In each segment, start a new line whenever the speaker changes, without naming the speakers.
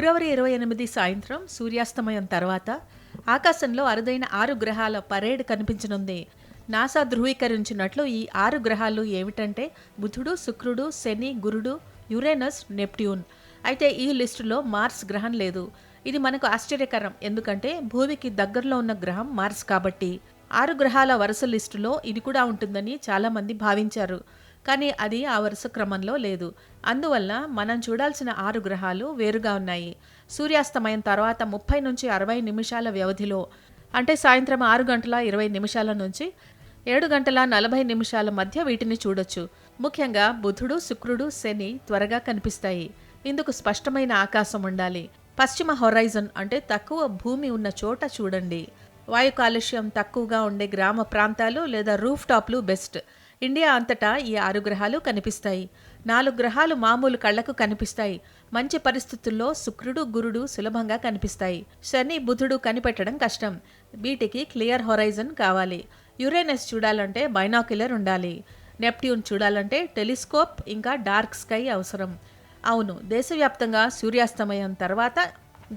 ఫిబ్రవరి 28 సాయంత్రం సూర్యాస్తమయం తర్వాత ఆకాశంలో అరుదైన 6 గ్రహాల పరేడ్ కనిపించనుంది. నాసా ధృవీకరించినట్లు ఈ 6 గ్రహాలు ఏమిటంటే బుధుడు, శుక్రుడు, శని, గురుడు, యురేనస్, నెప్ట్యూన్. అయితే ఈ లిస్టులో మార్స్ గ్రహం లేదు. ఇది మనకు ఆశ్చర్యకరం, ఎందుకంటే భూమికి దగ్గరలో ఉన్న గ్రహం మార్స్ కాబట్టి. 6 గ్రహాల వరుస లిస్టులో ఇది కూడా ఉంటుందని చాలామంది భావించారు. కానీ అది ఆ వరుస క్రమంలో లేదు. అందువల్ల మనం చూడాల్సిన 6 గ్రహాలు వేరుగా ఉన్నాయి. సూర్యాస్తమయం తర్వాత 30 నుంచి 60 నిమిషాల వ్యవధిలో, అంటే సాయంత్రం 6 గంటల 20 నిమిషాల నుంచి 7 గంటల 40 నిమిషాల మధ్య వీటిని చూడొచ్చు. ముఖ్యంగా బుధుడు, శుక్రుడు, శని త్వరగా కనిపిస్తాయి. ఇందుకు స్పష్టమైన ఆకాశం ఉండాలి. పశ్చిమ హొరైజన్ అంటే తక్కువ భూమి ఉన్న చోట చూడండి. వాయు కాలుష్యం తక్కువగా ఉండే గ్రామ ప్రాంతాలు లేదా రూఫ్ టాప్లు బెస్ట్. ఇండియా అంతటా ఈ 6 గ్రహాలు కనిపిస్తాయి. 4 గ్రహాలు మామూలు కళ్లకు కనిపిస్తాయి. మంచి పరిస్థితుల్లో శుక్రుడు, గురుడు సులభంగా కనిపిస్తాయి. శని, బుధుడు కనిపెట్టడం కష్టం. వీటికి క్లియర్ హొరైజన్ కావాలి. యురేనస్ చూడాలంటే బైనాక్యులర్ ఉండాలి. నెప్ట్యూన్ చూడాలంటే టెలిస్కోప్ ఇంకా డార్క్ స్కై అవసరం. అవును, దేశవ్యాప్తంగా సూర్యాస్తమయం తర్వాత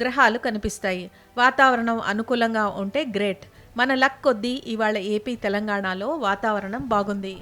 గ్రహాలు కనిపిస్తాయి. వాతావరణం అనుకూలంగా ఉంటే గ్రేట్. మన లక్ కొద్దీ ఇవాళ ఏపీ, తెలంగాణలో వాతావరణం బాగుంది.